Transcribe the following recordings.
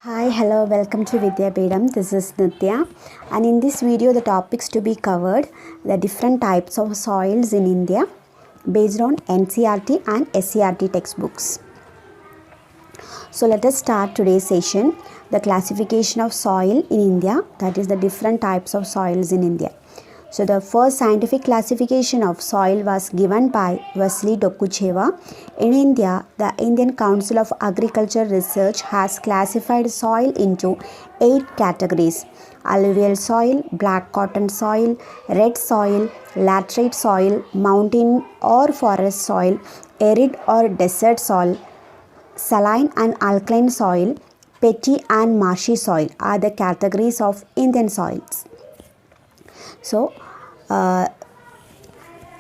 Hi, hello, welcome to Vidyapeedam. This is Nitya, and in this video the topics to be covered the different types of soils in India based on NCERT and SCERT textbooks. So let us start today's session, the classification of soil in India, that is the different types of soils in India. So the first scientific classification of soil was given by Vasily Dokucheva. In India, the Indian Council of Agriculture Research has classified soil into 8 categories: alluvial soil, black cotton soil, red soil, laterite soil, mountain or forest soil, arid or desert soil, saline and alkaline soil, peaty and marshy soil are the categories of Indian soils. So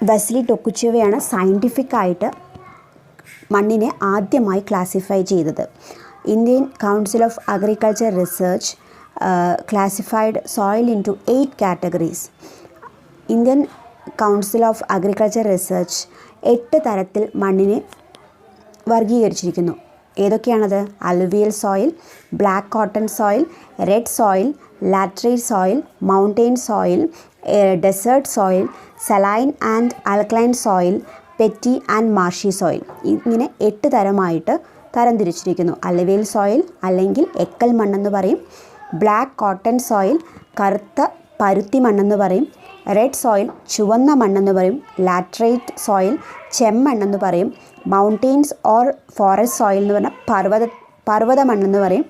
വെസ്ലി ടൊക്കുച്ചെവയാണ് സയൻറ്റിഫിക്കായിട്ട് മണ്ണിനെ ആദ്യമായി classify ചെയ്തത്. Indian Council of Agriculture Research classified soil into 8 categories. Indian Council of Agriculture Research 8 തരത്തിൽ മണ്ണിനെ വർഗീകരിച്ചിരിക്കുന്നു. ഏതൊക്കെയാണത്? Alluvial soil, black cotton soil, red soil, laterite soil, mountain soil, desert soil, saline and alkaline soil, peaty and marshy soil. ഇങ്ങനെ 8 തരമായിട്ട് തരംതിരിച്ചിരിക്കുന്നു. അലുവിയൽ soil അല്ലെങ്കിൽ എക്കൽ മണ്ണെന്ന് പറയും, black cotton soil കറുത്ത പരുത്തി മണ്ണെന്ന് പറയും, റെഡ് സോയിൽ ചുവന്ന മണ്ണെന്ന് പറയും, ലാറ്ററൈറ്റ് സോയിൽ ചെമ്മണ്ണെന്ന് പറയും, മൗണ്ടെയിൻസ് ഓർ ഫോറസ്റ്റ് സോയിൽ എന്ന് പറഞ്ഞാൽ പർവ്വത മണ്ണെന്ന് പറയും,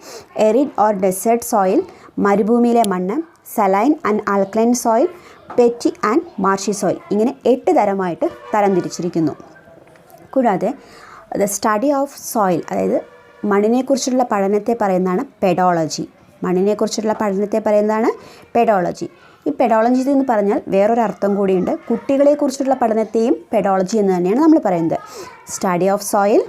എറിഡ് ഓർ ഡെസേർട്ട് സോയിൽ മരുഭൂമിയിലെ മണ്ണ്, saline and alkaline soil, peaty and marshy soil. ഇങ്ങനെ 8 തരമായിട്ട് തരംതിരിച്ചിരിക്കുന്നു. കൂടാതെ ദ സ്റ്റഡി ഓഫ് സോയിൽ, അതായത് മണ്ണിനെക്കുറിച്ചുള്ള പഠനത്തെ പറയുന്നതാണ് പെഡോളജി. മണ്ണിനെക്കുറിച്ചുള്ള പഠനത്തെ പറയുന്നതാണ് പെഡോളജി. ഈ പെഡോളജി എന്ന് പറഞ്ഞാൽ വേറൊരർത്ഥം കൂടിയുണ്ട്. കുട്ടികളെക്കുറിച്ചുള്ള പഠനത്തെയും പെഡോളജി എന്ന് തന്നെയാണ് നമ്മൾ പറയുന്നത്. Study of soil,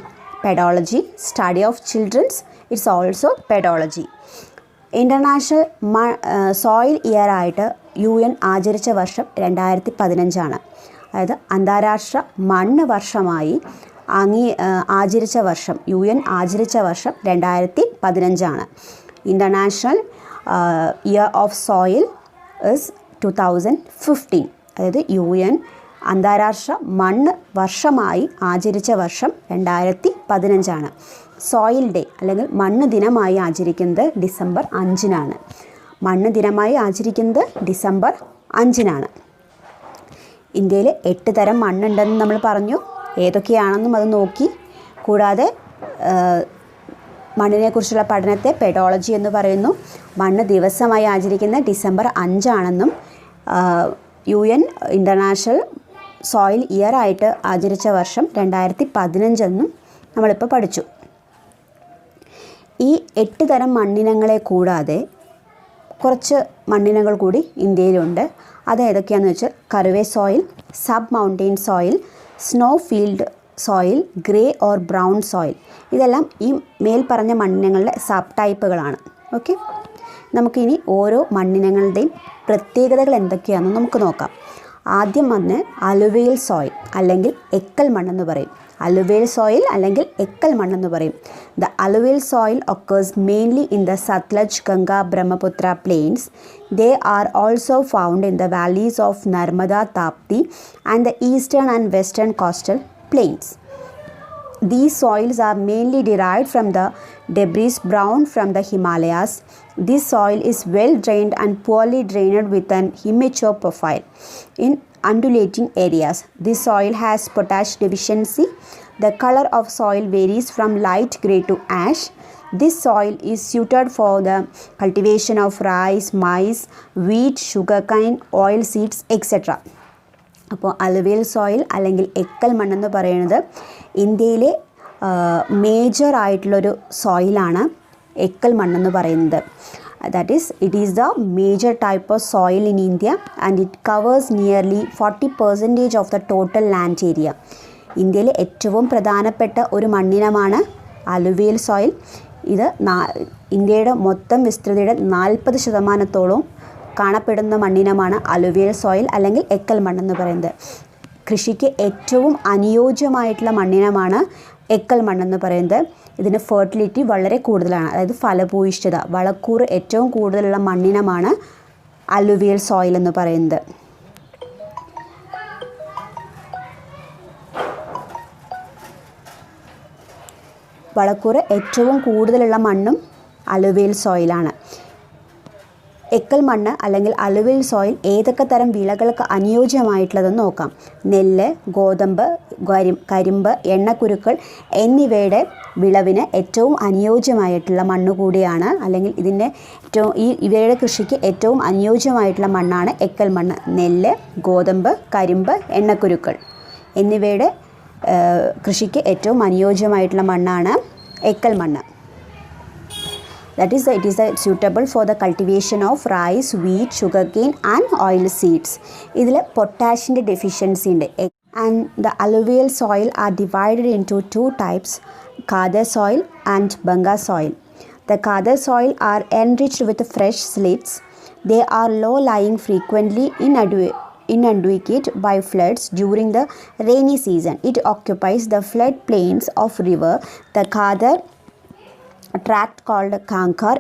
pedology. Study of children's, it's also pedology. International soil year ആയിട്ട് UN ആചരിച്ച വർഷം 2015 അതായത് അന്താരാഷ്ട്ര മണ്ണ് വർഷമായി ആചരിച്ച വർഷം UN ആചരിച്ച വർഷം 2015. International year of soil is 2015. അതായത് UN അന്താരാഷ്ട്ര മണ്ണ് വർഷമായി ആചരിച്ച വർഷം 2015. സോയിൽ ഡേ അല്ലെങ്കിൽ മണ്ണ് ദിനമായി ആചരിക്കുന്നത് ഡിസംബർ 5. മണ്ണ് ദിനമായി ആചരിക്കുന്നത് ഡിസംബർ 5. ഇന്ത്യയിൽ 8 തരം മണ്ണുണ്ടെന്ന് നമ്മൾ പറഞ്ഞു. ഏതൊക്കെയാണെന്നും അത് നോക്കി. കൂടാതെ മണ്ണിനെക്കുറിച്ചുള്ള പഠനത്തെ പെഡോളജി എന്ന് പറയുന്നു. മണ്ണ് ദിവസമായി ആചരിക്കുന്നത് December 5 UN international soil year ആയിട്ട് ആചരിച്ച വർഷം 2015 നമ്മളിപ്പോൾ പഠിച്ചു. ഈ 8 തരം മണ്ണിനങ്ങളെ കൂടാതെ കുറച്ച് മണ്ണിനങ്ങൾ കൂടി ഇന്ത്യയിലുണ്ട്. അത് ഏതൊക്കെയാണെന്ന് വെച്ചാൽ karewa soil, sub mountain soil, snow field soil, grey or brown soil. ഇതെല്ലാം ഈ മേൽപ്പറഞ്ഞ മണ്ണിനങ്ങളുടെ സബ് ടൈപ്പുകളാണ്. ഓക്കെ, നമുക്കിനി ഓരോ മണ്ണിനങ്ങളുടെയും പ്രത്യേകതകൾ എന്തൊക്കെയാണെന്ന് നമുക്ക് നോക്കാം. ആദ്യം വന്ന് അലുവിയൽ സോയിൽ അല്ലെങ്കിൽ എക്കൽ മണ്ണെന്ന് പറയും. അലുവിയൽ സോയിൽ അല്ലെങ്കിൽ എക്കൽ മണ്ണെന്ന് പറയും. The അലുവിയൽ soil occurs mainly in the Satluj, Ganga, Brahmaputra plains. They are also found in the valleys of Narmada, Tapti and the eastern and western coastal plains. These soils are mainly derived from the debris brown from the Himalayas. This soil is well drained and poorly drained with an immature profile in undulating areas. This soil has potash deficiency. The color of soil varies from light gray to ash. This soil is suited for the cultivation of rice, maize, wheat, sugarcane, oil seeds, etc. അപ്പോൾ അലുവിയൽ soil അല്ലെങ്കിൽ എക്കൽ മണ്ണെന്ന് പറയുന്നത് ഇന്ത്യയിലെ major ആയിട്ടുള്ളൊരു സോയിലാണ് എക്കൽ മണ്ണെന്ന് പറയുന്നത്. That is, it is the major type of soil in India and it covers nearly 40% of the total land area. ഇന്ത്യയിലെ ഏറ്റവും പ്രധാനപ്പെട്ട ഒരു മണ്ണിനമാണ് അലുവിയൽ സോയിൽ. ഇത് ഇന്ത്യയുടെ മൊത്തം വിസ്തൃതിയുടെ 40% കാണപ്പെടുന്ന മണ്ണിനമാണ് അലുവിയൽ സോയിൽ അല്ലെങ്കിൽ എക്കൽ മണ്ണെന്ന് പറയുന്നത്. കൃഷിക്ക് ഏറ്റവും അനുയോജ്യമായിട്ടുള്ള മണ്ണിനമാണ് എക്കൽ മണ്ണെന്ന് പറയുന്നത്. ഇതിന് ഫെർട്ടിലിറ്റി വളരെ കൂടുതലാണ്, അതായത് ഫലഭൂയിഷ്ഠത, വളക്കൂറ് ഏറ്റവും കൂടുതലുള്ള മണ്ണിനമാണ് അലുവിയൽ സോയിൽ എന്ന് പറയുന്നത്. വളക്കൂറ് ഏറ്റവും കൂടുതലുള്ള മണ്ണും അലുവിയൽ സോയിലാണ്. എക്കൽ മണ്ണ് അല്ലെങ്കിൽ അലുവിയൽ സോയിൽ ഏതൊക്കെ തരം വിളകൾക്ക് അനുയോജ്യമായിട്ടുള്ളതെന്ന് നോക്കാം. നെല്ല്, ഗോതമ്പ്, കരിമ്പ്, എണ്ണക്കുരുക്കൾ എന്നിവയുടെ വിളവിന് ഏറ്റവും അനുയോജ്യമായിട്ടുള്ള മണ്ണ് കൂടിയാണ്, അല്ലെങ്കിൽ ഇവയുടെ കൃഷിക്ക് ഏറ്റവും അനുയോജ്യമായിട്ടുള്ള മണ്ണാണ് എക്കൽ മണ്ണ്. നെല്ല്, ഗോതമ്പ്, കരിമ്പ്, എണ്ണക്കുരുക്കൾ എന്നിവയുടെ കൃഷിക്ക് ഏറ്റവും അനുയോജ്യമായിട്ടുള്ള മണ്ണാണ് എക്കൽ മണ്ണ്. That is, it is suitable for the cultivation of rice, wheat, sugarcane and oil seeds. ഇതിൽ പൊട്ടാഷിൻ്റെ ഡെഫിഷ്യൻസി ഉണ്ട്. And the alluvial soil are divided into two types, Khadar soil and Banga soil. The Khadar soil are enriched with fresh slits. They are low-lying, frequently inundated by floods during the rainy season. It occupies the flood plains of river. The Khadar tract called Kankar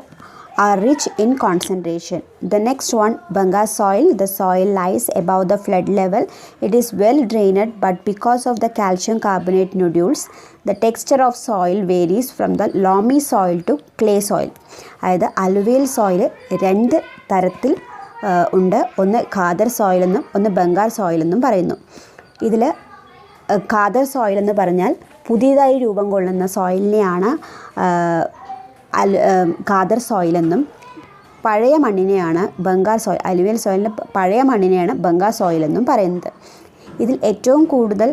are rich in concentration. The next one, Banga soil. The soil lies above the flood level. It is well drained, but because of the calcium carbonate nodules, the texture of soil varies from the loamy soil to clay soil. അതായത് അലുവിയൽ soil രണ്ട് തരത്തിൽ ഉണ്ട്. ഒന്ന് Khader soil എന്നും ഒന്ന് Bengal soil എന്നും പറയുന്നു. ഇതിൽ ഖാദർ സോയിൽ എന്ന് പറഞ്ഞാൽ പുതിയതായി രൂപം കൊള്ളുന്ന സോയിലിനെയാണ് ഖാദർ സോയിലെന്നും, പഴയ മണ്ണിനെയാണ് ബംഗാൾ സോയിൽ, അലുവിയൽ സോയിലിൻ്റെ പഴയ മണ്ണിനെയാണ് ബംഗാൾ സോയിലെന്നും പറയുന്നത്. ഇതിൽ ഏറ്റവും കൂടുതൽ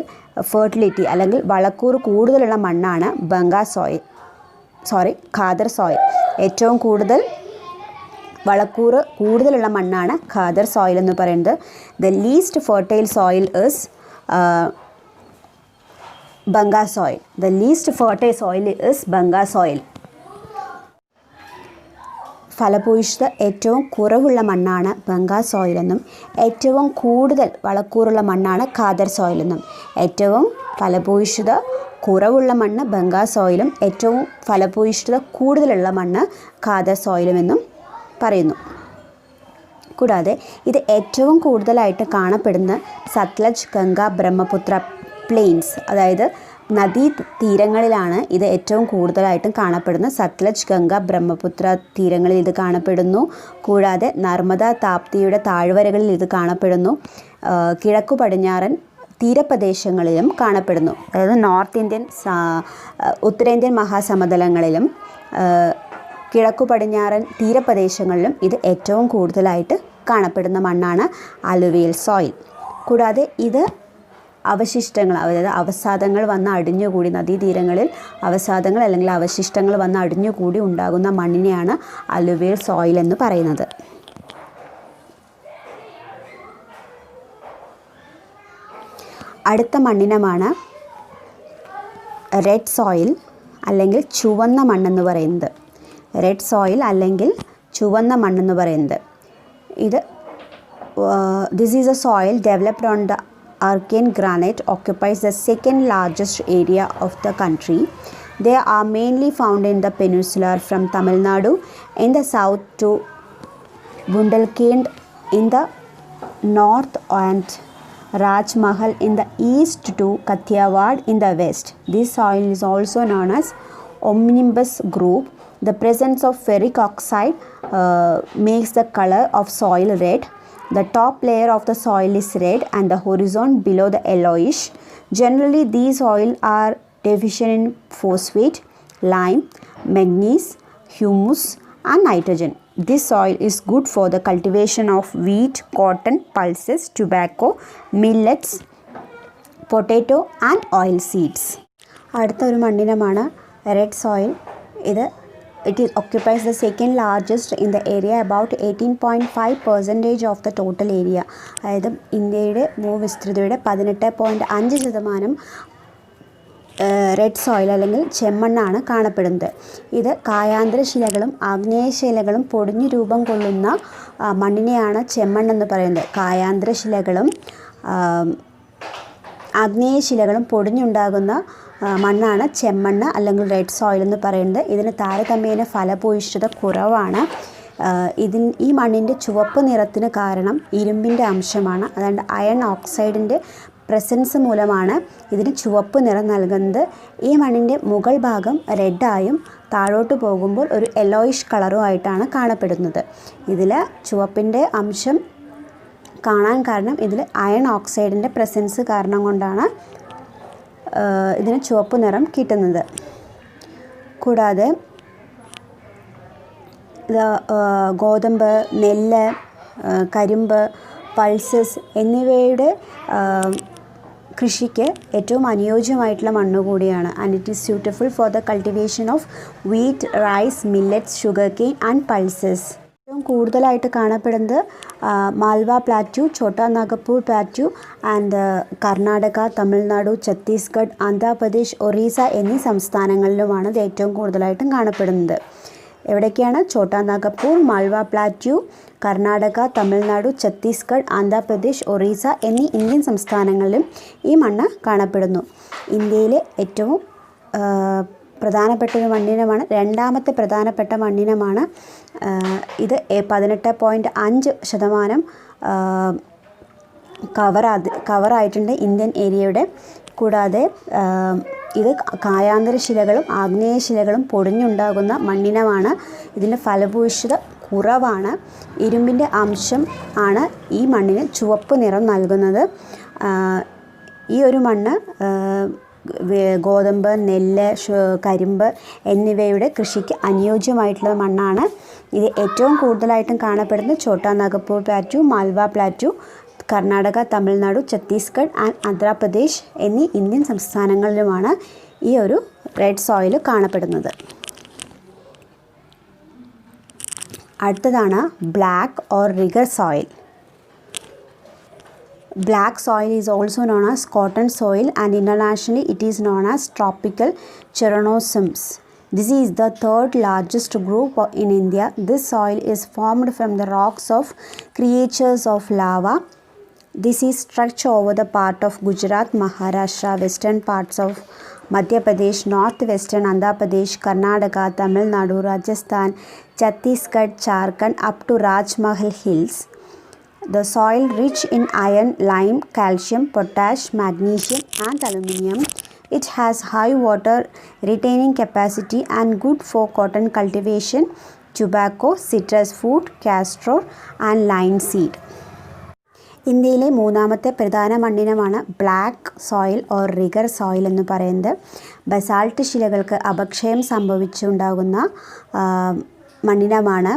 ഫെർട്ടിലിറ്റി അല്ലെങ്കിൽ വളക്കൂറ് കൂടുതലുള്ള മണ്ണാണ് ഖാദർ സോയിൽ. ഏറ്റവും കൂടുതൽ വളക്കൂറ് കൂടുതലുള്ള മണ്ണാണ് ഖാദർ സോയിൽ എന്ന് പറയുന്നത്. The least fertile soil is bhangar soil. The least fertile soil is bhangar soil. ഫലഭൂയിഷ്ഠത ഏറ്റവും കുറവുള്ള മണ്ണാണ് ബംഗാൾ സോയിലെന്നും ഏറ്റവും കൂടുതൽ വളക്കൂറുള്ള മണ്ണാണ് ഖാദർ സോയിലെന്നും. ഏറ്റവും ഫലഭൂയിഷ്ഠത കുറവുള്ള മണ്ണ് ബംഗാൾ സോയിലും ഏറ്റവും ഫലഭൂയിഷ്ഠത കൂടുതലുള്ള മണ്ണ് ഖാദർ സോയിലുമെന്നും പറയുന്നു. കൂടാതെ ഇത് ഏറ്റവും കൂടുതലായിട്ട് കാണപ്പെടുന്ന സത്ലജ്, ഗംഗ, ബ്രഹ്മപുത്ര പ്ലെയിൻസ്, അതായത് നദീ തീരങ്ങളിലാണ് ഇത് ഏറ്റവും കൂടുതലായിട്ടും കാണപ്പെടുന്നത്. സത്ലജ്, ഗംഗ, ബ്രഹ്മപുത്ര തീരങ്ങളിൽ ഇത് കാണപ്പെടുന്നു. കൂടാതെ നർമ്മദ, താപ്തിയുടെ താഴ്വരകളിൽ ഇത് കാണപ്പെടുന്നു. കിഴക്കു പടിഞ്ഞാറൻ തീരപ്രദേശങ്ങളിലും കാണപ്പെടുന്നു. അതായത് ഉത്തരേന്ത്യൻ മഹാസമതലങ്ങളിലും കിഴക്കു പടിഞ്ഞാറൻ തീരപ്രദേശങ്ങളിലും ഇത് ഏറ്റവും കൂടുതലായിട്ട് കാണപ്പെടുന്ന മണ്ണാണ് അലുവിയൽ സോയിൽ. കൂടാതെ ഇത് അവശിഷ്ടങ്ങൾ, അതായത് അവസാദങ്ങൾ വന്ന് അടിഞ്ഞുകൂടി, നദീതീരങ്ങളിൽ അവസാദങ്ങൾ അല്ലെങ്കിൽ അവശിഷ്ടങ്ങൾ വന്ന് അടിഞ്ഞുകൂടി ഉണ്ടാകുന്ന മണ്ണിനെയാണ് അലുവിയൽ സോയിൽ എന്ന് പറയുന്നത്. അടുത്ത മണ്ണിനമാണ് റെഡ് സോയിൽ അല്ലെങ്കിൽ ചുവന്ന മണ്ണെന്ന് പറയുന്നത്. റെഡ് സോയിൽ അല്ലെങ്കിൽ ചുവന്ന മണ്ണെന്ന് പറയുന്നത് this is A soil developed on the Archean granite, occupies the second largest area of the country. They are mainly found in the peninsula from Tamil Nadu in the south to Bundelkhand in the north and Rajmahal in the east to Kathiawar in the west. This soil is also known as omnibus group. The presence of ferric oxide makes the color of soil red. The top layer of the soil is red and the horizon below the yellowish. Generally, these soils are deficient in phosphate, lime, manganese, humus and nitrogen. This soil is good for the cultivation of wheat, cotton, pulses, tobacco, millets, potato and oil seeds. അടുത്ത ഒരു മണ്ണിനമാണ് red soil. It occupies the second largest in the area, about 18.5% of the total area. അതായത് ഇന്ത്യയുടെ ഭൂവിസ്തൃതിയുടെ 18.5% red soil അല്ലെങ്കിൽ ചെമ്മണ്ണാണ് കാണപ്പെടുന്നത്. ഇത് കായാന്തരശിലകളും ആഗ്നേയശിലകളും പൊടിഞ്ഞു രൂപം കൊള്ളുന്ന മണ്ണിനെയാണ് ചെമ്മണ്ണെന്ന് പറയുന്നത്. കായാന്തരശിലകളും ആഗ്നേയശിലകളും പൊടിഞ്ഞുണ്ടാകുന്ന മണ്ണാണ് ചെമ്മണ്ണ് അല്ലെങ്കിൽ റെഡ് സോയിൽ എന്ന് പറയുന്നത്. ഇതിന് താരതമ്യേന ഫലഭൂയിഷ്ഠത കുറവാണ്. ഈ മണ്ണിൻ്റെ ചുവപ്പ് നിറത്തിന് കാരണം ഇരുമ്പിൻ്റെ അംശമാണ്. അതുകൊണ്ട് അയൺ ഓക്സൈഡിൻ്റെ പ്രസൻസ് മൂലമാണ് ഇതിന് ചുവപ്പ് നിറം നൽകുന്നത്. ഈ മണ്ണിൻ്റെ മുകൾ ഭാഗം റെഡായും താഴോട്ട് പോകുമ്പോൾ ഒരു യെല്ലോയിഷ് കളറുമായിട്ടാണ് കാണപ്പെടുന്നത്. ഇതിൽ ചുവപ്പിൻ്റെ അംശം കാണാൻ കാരണം ഇതിൽ അയൺ ഓക്സൈഡിൻ്റെ പ്രസൻസ് കാരണം കൊണ്ടാണ് ഇതിന് ചുവപ്പ് നിറം കിട്ടുന്നത്. കൂടാതെ ഗോതമ്പ്, നെല്ല്, കരിമ്പ്, പൾസസ് എന്നിവയുടെ കൃഷിക്ക് ഏറ്റവും അനുയോജ്യമായിട്ടുള്ള മണ്ണ് കൂടിയാണ്. And it is suitable for the cultivation of wheat, rice, millets, sugar cane and pulses. ഏറ്റവും കൂടുതലായിട്ട് കാണപ്പെടുന്നത് Malwa plateau, Chota Nagpur plateau and Karnataka, Tamil Nadu, Chhattisgarh, Andhra Pradesh, Orissa എന്നീ സംസ്ഥാനങ്ങളിലുമാണ് ഇത് ഏറ്റവും കൂടുതലായിട്ടും കാണപ്പെടുന്നത്. എവിടേക്കാണ്? ഛോട്ടാ നാഗപ്പൂർ, മാൽവ പ്ലാറ്റ്യൂ, കർണാടക, തമിഴ്നാടു, ഛത്തീസ്ഗഡ്, ആന്ധ്രാപ്രദേശ്, ഒറീസ എന്നീ ഇന്ത്യൻ സംസ്ഥാനങ്ങളിലും ഈ മണ്ണ് കാണപ്പെടുന്നു. ഇന്ത്യയിലെ ഏറ്റവും പ്രധാനപ്പെട്ട ഒരു മണ്ണിനമാണ്, രണ്ടാമത്തെ പ്രധാനപ്പെട്ട മണ്ണിനമാണ് ഇത്. 18.5% കവറായിട്ടുണ്ട് ഇന്ത്യൻ ഏരിയയുടെ. കൂടാതെ ഇത് കായാന്തര ശിലകളും ആഗ്നേയ ശിലകളും പൊടിഞ്ഞുണ്ടാകുന്ന മണ്ണിനമാണ്. ഇതിൻ്റെ ഫലഭൂയിഷ്ഠത കുറവാണ്. ഇരുമ്പിൻ്റെ അംശം ആണ് ഈ മണ്ണിന് ചുവപ്പ് നിറം നൽകുന്നത്. ഈ ഒരു മണ്ണ് ഗോതമ്പ്, നെല്ല്, കരിമ്പ് എന്നിവയുടെ കൃഷിക്ക് അനുയോജ്യമായിട്ടുള്ള മണ്ണാണ്. ഇത് ഏറ്റവും കൂടുതലായിട്ടും കാണപ്പെടുന്നത് Chota Nagpur plateau, Malwa plateau, Karnataka, Tamil Nadu, Chhattisgarh and Andhra Pradesh എന്നീ ഇന്ത്യൻ സംസ്ഥാനങ്ങളിലുമാണ് ഈ ഒരു റെഡ് സോയിൽ കാണപ്പെടുന്നത്. അടുത്തതാണ് black or regur soil. Black soil is also known as cotton soil and internationally it is known as tropical Chernozems. This is the third largest group in India. This soil is formed from the rocks of creatures of lava. This is stretched over the part of Gujarat, Maharashtra, western parts of Madhya Pradesh, northwestern Andhra Pradesh, Karnataka, Tamil Nadu, Rajasthan, Chhattisgarh, Jharkhand up to Rajmahal Hills. The soil rich in iron, lime, calcium, potash, magnesium and aluminium. It has high water retaining capacity and good for cotton cultivation, tobacco, citrus fruit, castor and linseed. ഇന്ത്യയിലെ മൂന്നാമത്തെ പ്രധാന മണ്ണിനമാണ് black soil or regur soil എന്ന് പറയുന്നത്. Basalt ശിലകൾക്ക് അപക്ഷയം സംഭവിച്ചുണ്ടാകുന്ന മണ്ണിനമാണ്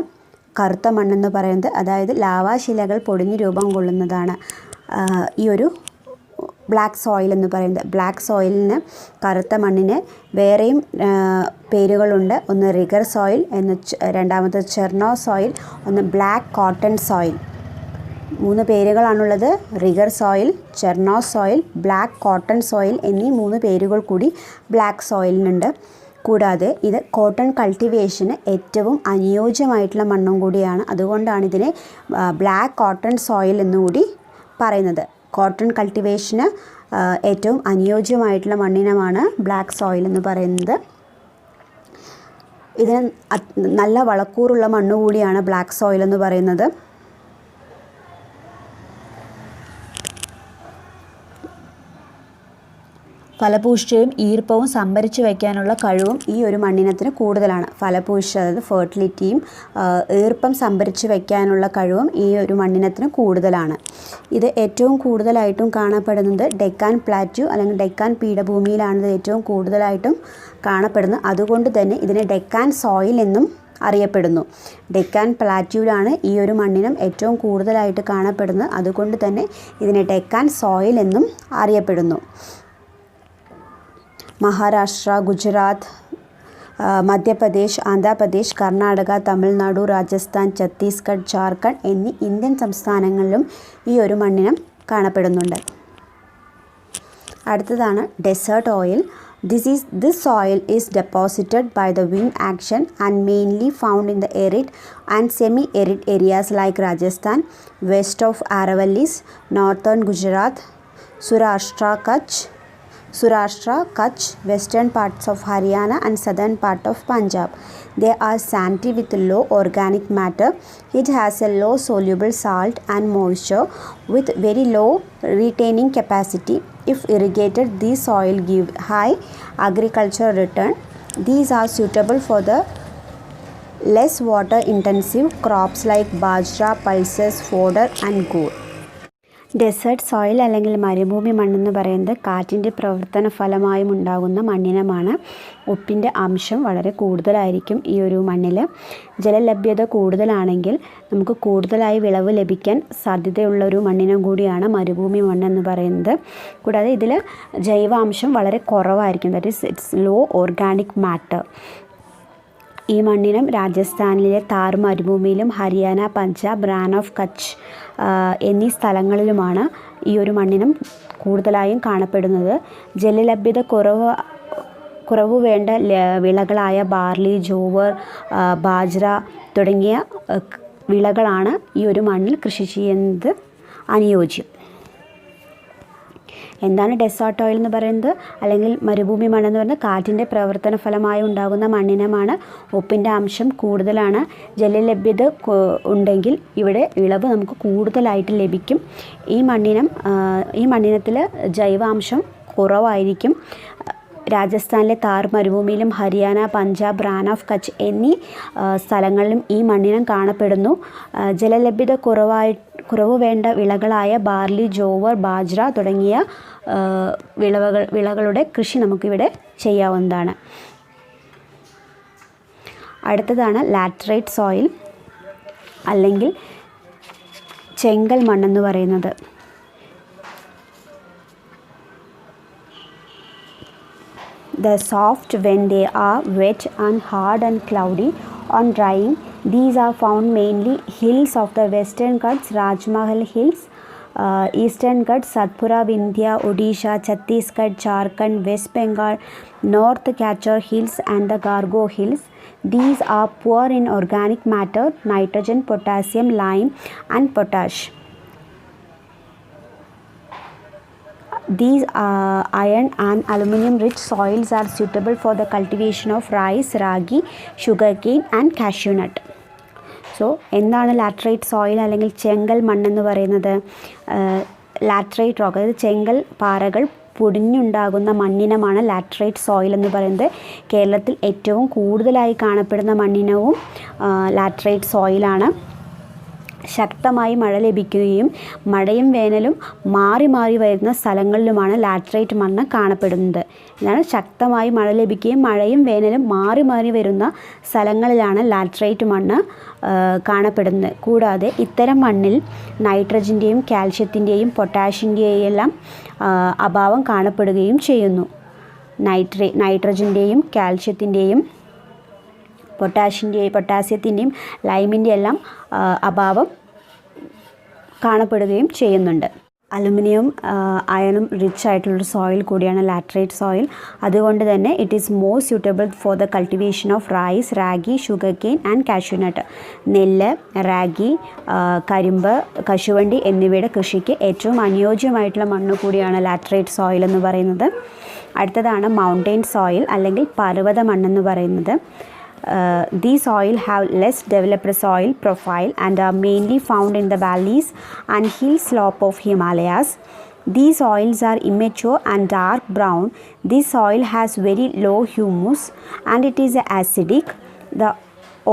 കറുത്ത മണ്ണെന്ന് പറയുന്നത്. അതായത് ലാവാശിലകൾ പൊടിഞ്ഞ് രൂപം കൊള്ളുന്നതാണ് ഈ ഒരു ബ്ലാക്ക് സോയിൽ എന്ന് പറയുന്നത്. ബ്ലാക്ക് സോയിലിന്, കറുത്ത മണ്ണിന് വേറെയും പേരുകളുണ്ട്. ഒന്ന് റിഗർ സോയിൽ, രണ്ടാമത് ചെർണോ സോയിൽ, ഒന്ന് ബ്ലാക്ക് കോട്ടൺ സോയിൽ. 3 പേരുകളാണുള്ളത്. Regur soil, cherno soil, black cotton soil എന്നീ 3 പേരുകൾ കൂടി ബ്ലാക്ക് സോയിലിനുണ്ട്. കൂടാതെ ഇത് കോട്ടൺ കൾട്ടിവേഷന് ഏറ്റവും അനുയോജ്യമായിട്ടുള്ള മണ്ണും കൂടിയാണ്. അതുകൊണ്ടാണ് ഇതിനെ ബ്ലാക്ക് കോട്ടൺ സോയിൽ എന്നുകൂടി പറയുന്നത്. കോട്ടൺ കൾട്ടിവേഷന് ഏറ്റവും അനുയോജ്യമായിട്ടുള്ള മണ്ണിനമാണ് ബ്ലാക്ക് സോയിൽ എന്ന് പറയുന്നത്. ഇതിന് നല്ല വളക്കൂറുള്ള മണ്ണ് കൂടിയാണ് ബ്ലാക്ക് സോയിൽ എന്ന് പറയുന്നത്. ഫലപുഷ്ടിയും ഈർപ്പവും സംഭരിച്ചു വയ്ക്കാനുള്ള കഴിവും ഈ ഒരു മണ്ണിനത്തിന് കൂടുതലാണ്. ഫലപുഷ്ടി, അതായത് ഫെർട്ടിലിറ്റിയും ഈർപ്പം സംഭരിച്ചു വയ്ക്കാനുള്ള കഴിവും ഈ ഒരു മണ്ണിനത്തിന് കൂടുതലാണ്. ഇത് ഏറ്റവും കൂടുതലായിട്ടും കാണപ്പെടുന്നത് ഡെക്കാൻ പ്ലാറ്റ്യൂ അല്ലെങ്കിൽ ഡെക്കാൻ പീഠഭൂമിയിലാണ് ഇത് ഏറ്റവും കൂടുതലായിട്ടും കാണപ്പെടുന്നത്. അതുകൊണ്ട് തന്നെ ഇതിനെ ഡെക്കാൻ സോയിൽ എന്നും അറിയപ്പെടുന്നു. ഡെക്കാൻ പ്ലാറ്റ്യൂവിലാണ് ഈ ഒരു മണ്ണിനം ഏറ്റവും കൂടുതലായിട്ട് കാണപ്പെടുന്നത്. അതുകൊണ്ട് തന്നെ ഇതിനെ ഡെക്കാൻ സോയിൽ എന്നും അറിയപ്പെടുന്നു. മഹാരാഷ്ട്ര, ഗുജറാത്ത്, മധ്യപ്രദേശ്, ആന്ധ്രാപ്രദേശ്, കർണാടക, തമിഴ്നാടു, രാജസ്ഥാൻ, ഛത്തീസ്ഗഡ്, ജാർഖണ്ഡ് എന്നീ ഇന്ത്യൻ സംസ്ഥാനങ്ങളിലും ഈ ഒരു മണ്ണിനം കാണപ്പെടുന്നുണ്ട്. അടുത്തതാണ് desert soil. This soil is deposited by the wind action and mainly found in the arid and semi-arid areas like Rajasthan, west of Aravallis, northern Gujarat, Saurashtra, Kutch, Saurashtra, Kutch, western parts of Haryana and southern part of Punjab. They are sandy with low organic matter. It has a low soluble salt and moisture with very low retaining capacity. If irrigated, these soil give high agricultural return. These are suitable for the less water intensive crops like bajra, pulses, fodder and gur. Desert soil അല്ലെങ്കിൽ മരുഭൂമി മണ്ണെന്ന് പറയുന്നത് കാറ്റിൻ്റെ പ്രവർത്തന ഫലമായും ഉണ്ടാകുന്ന മണ്ണിനമാണ്. ഉപ്പിൻ്റെ അംശം വളരെ കൂടുതലായിരിക്കും ഈ ഒരു മണ്ണിൽ. ജലലഭ്യത കൂടുതലാണെങ്കിൽ നമുക്ക് കൂടുതലായി വിളവ് ലഭിക്കാൻ സാധ്യതയുള്ള ഒരു മണ്ണിനും കൂടിയാണ് മരുഭൂമി മണ്ണെന്ന് പറയുന്നത്. കൂടാതെ ഇതിൽ ജൈവാംശം വളരെ കുറവായിരിക്കും. That is its low organic matter. ഈ മണ്ണിനം രാജസ്ഥാനിലെ താർ മരുഭൂമിയിലും ഹരിയാന, പഞ്ചാബ്, റാൻ ഓഫ് കച്ച് എന്നീ സ്ഥലങ്ങളിലുമാണ് ഈ ഒരു മണ്ണിനം കൂടുതലായും കാണപ്പെടുന്നത്. ജലലഭ്യത കുറവ് വേണ്ട വിളകളായ ബാർലി, ജോവർ, ബാജ്ര തുടങ്ങിയ വിളകളാണ് ഈ ഒരു മണ്ണിൽ കൃഷി ചെയ്യുന്നത് അനുയോജ്യം. എന്താണ് ഡെസേർട്ട് ഓയിൽ എന്ന് പറയുന്നത് അല്ലെങ്കിൽ മരുഭൂമി മണ്ണെന്ന് പറയുന്നത്? കാറ്റിൻ്റെ പ്രവർത്തന ഫലമായി ഉണ്ടാകുന്ന മണ്ണിനമാണ്. ഉപ്പിൻ്റെ അംശം കൂടുതലാണ്. ജലലഭ്യത ഉണ്ടെങ്കിൽ ഇവിടെ വിളവ് നമുക്ക് കൂടുതലായിട്ട് ലഭിക്കും. ഈ മണ്ണിനത്തിൽ ജൈവാംശം കുറവായിരിക്കും. രാജസ്ഥാനിലെ താർ മരുഭൂമിയിലും ഹരിയാന, പഞ്ചാബ്, റാൻ ഓഫ് കച്ച് എന്നീ സ്ഥലങ്ങളിലും ഈ മണ്ണിനം കാണപ്പെടുന്നു. ജലലഭ്യത കുറവ് വേണ്ട വിളകളായ ബാർലി, ജോവർ, ബാജ്ര തുടങ്ങിയ വിളകളുടെ കൃഷി നമുക്കിവിടെ ചെയ്യാവുന്നതാണ്. അടുത്തതാണ് ലാറ്ററൈറ്റ് സോയിൽ അല്ലെങ്കിൽ ചെങ്കൽ മണ്ണെന്ന് പറയുന്നത്. The soft when they are wet and hard and cloudy on drying. These are found mainly hills of the western Ghats, Rajmahal Hills, eastern Ghats, Satpura, Vindhya, Odisha, Chhattisgarh, Jharkhand, West Bengal, North Kachar Hills and the Gargo Hills. These are poor in organic matter, nitrogen, potassium, lime and potash. These iron and aluminum rich soils are suitable for the cultivation of rice, ragi, sugarcane and cashew nut. So എന്താണ് laterite soil അല്ലെങ്കിൽ ചെങ്കൽ മണ്ണെന്ന് പറയുന്നത്? Laterite rock, അതായത് ചെങ്കൽ പാറകൾ പൊടിഞ്ഞുണ്ടാകുന്ന മണ്ണിനമാണ് laterite soil എന്ന് പറയുന്നത്. കേരളത്തിൽ ഏറ്റവും കൂടുതലായി കാണപ്പെടുന്ന മണ്ണിനവും ലാറ്ററൈറ്റ് സോയിലാണ്. ശക്തമായി മഴ ലഭിക്കുകയും മഴയും വേനലും മാറി മാറി വരുന്ന സ്ഥലങ്ങളിലുമാണ് ലാറ്ററൈറ്റ് മണ്ണ് കാണപ്പെടുന്നത്. ഇതാണ് ശക്തമായി മഴ ലഭിക്കുകയും മഴയും വേനലും മാറി മാറി വരുന്ന സ്ഥലങ്ങളിലാണ് ലാറ്ററൈറ്റ് മണ്ണ് കാണപ്പെടുന്നത്. കൂടാതെ ഇത്തരം മണ്ണിൽ നൈട്രജൻ്റെയും കാൽഷ്യത്തിൻ്റെയും പൊട്ടാഷ്യൻ്റെയും എല്ലാം അഭാവം കാണപ്പെടുകയും ചെയ്യുന്നു. നൈട്രജൻ്റെയും കാൽഷ്യത്തിൻ്റെയും പൊട്ടാസ്യത്തിൻ്റെയും ലൈമിൻ്റെ എല്ലാം അഭാവം കാണപ്പെടുകയും ചെയ്യുന്നുണ്ട്. അലുമിനിയം അയണും റിച്ച് ആയിട്ടുള്ളൊരു സോയിൽ കൂടിയാണ് ലാറ്ററൈറ്റ് സോയിൽ. അതുകൊണ്ട് തന്നെ it is more suitable for the cultivation of rice, ragi, sugar cane and cashew nut. നെല്ല്, റാഗി, കരിമ്പ്, കശുവണ്ടി എന്നിവയുടെ കൃഷിക്ക് ഏറ്റവും അനുയോജ്യമായിട്ടുള്ള മണ്ണ് കൂടിയാണ് ലാറ്ററൈറ്റ് സോയിൽ എന്ന് പറയുന്നത്. അടുത്തതാണ് മൗണ്ടെയിൻ സോയിൽ അല്ലെങ്കിൽ പർവ്വത മണ്ണെന്ന് പറയുന്നത്. These soil have less developed soil profile and are mainly found in the valleys and hill slope of Himalayas. These soils are immature and dark brown. This soil has very low humus and it is acidic. The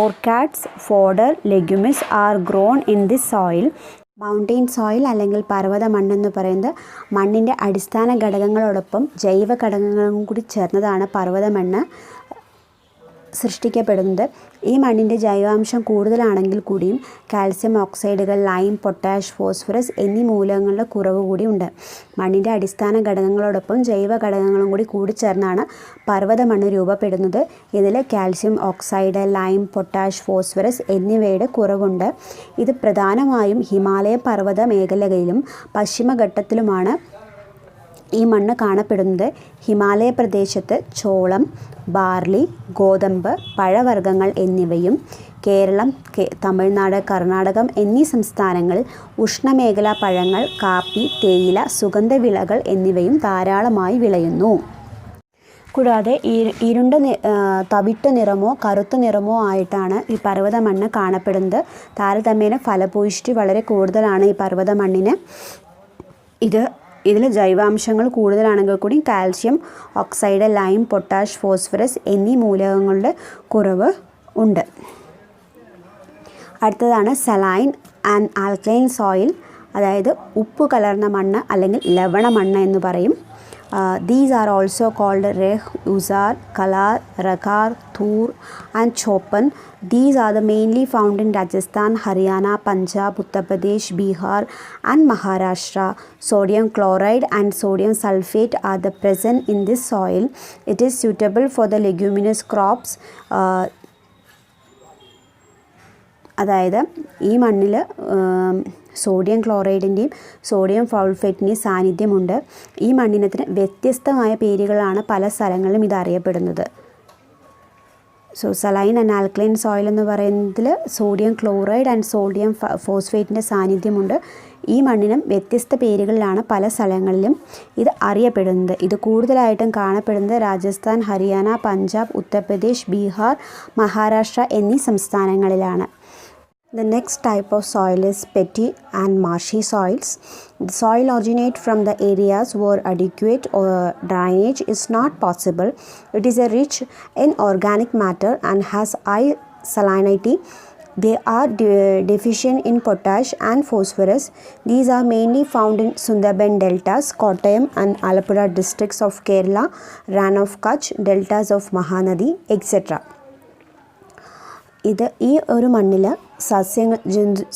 orchids, fodder, legumes are grown in this soil. Mountain soil അല്ലെങ്കിൽ പർവ്വത മണ്ണെന്ന് പറയുന്നത് മണ്ണിൻ്റെ അടിസ്ഥാന ഘടകങ്ങളോടൊപ്പം ജൈവ ഘടകങ്ങളും കൂടി ചേർന്നതാണ് പർവ്വത മണ്ണ് സൃഷ്ടിക്കപ്പെടുന്നത്. ഈ മണ്ണിൻ്റെ ജൈവാംശം കൂടുതലാണെങ്കിൽ കൂടിയും കാൽസ്യം ഓക്സൈഡുകൾ, ലൈം, പൊട്ടാഷ്, ഫോസ്ഫറസ് എന്നീ മൂലകങ്ങളുടെ കുറവ് കൂടി ഉണ്ട്. മണ്ണിൻ്റെ അടിസ്ഥാന ഘടകങ്ങളോടൊപ്പം ജൈവ ഘടകങ്ങളും കൂടി കൂടിച്ചേർന്നാണ് പർവ്വത മണ്ണ് രൂപപ്പെടുന്നത്. ഇതിൽ calcium oxide, lime, potash, phosphorus എന്നിവയുടെ കുറവുണ്ട്. ഇത് പ്രധാനമായും ഹിമാലയ പർവ്വത മേഖലകളിലും പശ്ചിമഘട്ടത്തിലുമാണ് ഈ മണ്ണ് കാണപ്പെടുന്നത് ഹിമാലയ പ്രദേശത്ത് ചോളം, ബാർലി, ഗോതമ്പ്, പഴവർഗ്ഗങ്ങൾ എന്നിവയും കേരളം, തമിഴ്നാട്, കർണാടകം എന്നീ സംസ്ഥാനങ്ങളിൽ ഉഷ്ണമേഖലാ പഴങ്ങൾ, കാപ്പി, തേയില, സുഗന്ധവിളകൾ എന്നിവയും ധാരാളമായി വിളയുന്നു. കൂടാതെ തവിട്ട് നിറമോ കറുത്ത നിറമോ ആയിട്ടാണ് ഈ പർവ്വത മണ്ണ് കാണപ്പെടുന്നത്. താരതമ്യേന ഫലഭൂയിഷ്ടി വളരെ കൂടുതലാണ് ഈ പർവ്വത മണ്ണിന്. ഇതിൽ ജൈവാംശങ്ങൾ കൂടുതലാണെങ്കിൽ കൂടി calcium oxide, lime, potash, phosphorus എന്നീ മൂലകങ്ങളുടെ കുറവ് ഉണ്ട്. അടുത്തതാണ് സലൈൻ ആൻഡ് ആൽക്കലൈൻ സോയിൽ, അതായത് ഉപ്പ് കലർന്ന മണ്ണ് അല്ലെങ്കിൽ ലവണ മണ്ണ് എന്ന് പറയും. These are also called Reh, Usar, Kalar, Ragar, Thur and Chopan. These are the mainly found in Rajasthan, Haryana, Punjab, Uttar Pradesh, Bihar and Maharashtra. Sodium chloride and sodium sulfate are the present in this soil. It is suitable for the leguminous crops. അതായത് ഈ മണ്ണിൽ sodium ക്ലോറൈഡിൻ്റെയും sodium സൾഫേറ്റിൻ്റെയും സാന്നിധ്യമുണ്ട്. ഈ മണ്ണിനത്തിന് വ്യത്യസ്തമായ പേരുകളാണ് പല സ്ഥലങ്ങളിലും ഇത് അറിയപ്പെടുന്നത്. സലൈൻ ആൻഡ് ആൽക്കലൈൻ സോയിൽ എന്ന് പറയുന്നതിൽ സോഡിയം ക്ലോറൈഡ് ആൻഡ് സോഡിയം ഫോസ്ഫേറ്റിൻ്റെ സാന്നിധ്യമുണ്ട്. ഈ മണ്ണിനും വ്യത്യസ്ത പേരുകളിലാണ് പല സ്ഥലങ്ങളിലും ഇത് അറിയപ്പെടുന്നത്. ഇത് കൂടുതലായിട്ടും കാണപ്പെടുന്നത് രാജസ്ഥാൻ, ഹരിയാന, പഞ്ചാബ്, ഉത്തർപ്രദേശ്, ബീഹാർ, മഹാരാഷ്ട്ര എന്നീ സംസ്ഥാനങ്ങളിലാണ്. The next type of soil is petty and marshy soils. The soil originate from the areas where adequate drainage is not possible. It is rich in organic matter and has high salinity. They are deficient in potash and phosphorus. These are mainly found in Sundarban deltas, Kottayam and Alappuzha districts of Kerala, Rann of Kutch, deltas of Mahanadi, etc. ഈ ഒരു മണ്ണിൽ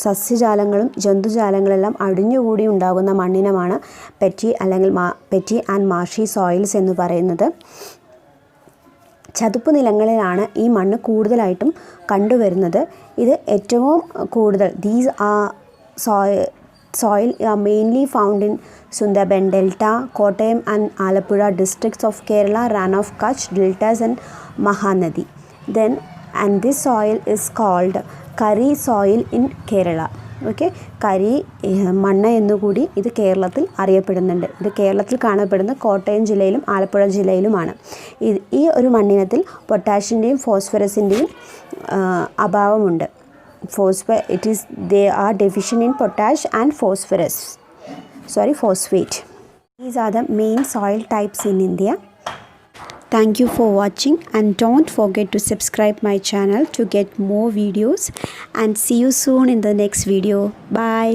സസ്യജാലങ്ങളും ജന്തുജാലങ്ങളെല്ലാം അടിഞ്ഞുകൂടി ഉണ്ടാകുന്ന മണ്ണിനമാണ് petty and marshy soils എന്ന് പറയുന്നത്. ചതുപ്പ് നിലങ്ങളിലാണ് ഈ മണ്ണ് കൂടുതലായിട്ടും കണ്ടുവരുന്നത്. ഇത് ഏറ്റവും കൂടുതൽ these soil are mainly found in Sundarban Delta, Kottayam and Alappuzha districts of Kerala, Rann of Kutch, deltas and Mahanadi. And this soil is called Kari soil in Kerala. Okay, കരി മണ്ണ് എന്നുകൂടി ഇത് കേരളത്തിൽ അറിയപ്പെടുന്നുണ്ട്. ഇത് കേരളത്തിൽ കാണപ്പെടുന്ന കോട്ടയം ജില്ലയിലും ആലപ്പുഴ ജില്ലയിലുമാണ്. ഈ ഒരു മണ്ണിനത്തിൽ പൊട്ടാഷിൻ്റെയും ഫോസ്ഫറസിൻ്റെയും അഭാവമുണ്ട്. They are deficient in potash and phosphate. These are the main soil types in India. Thank you for watching and don't forget to subscribe my channel to get more videos and see you soon in the next video. Bye.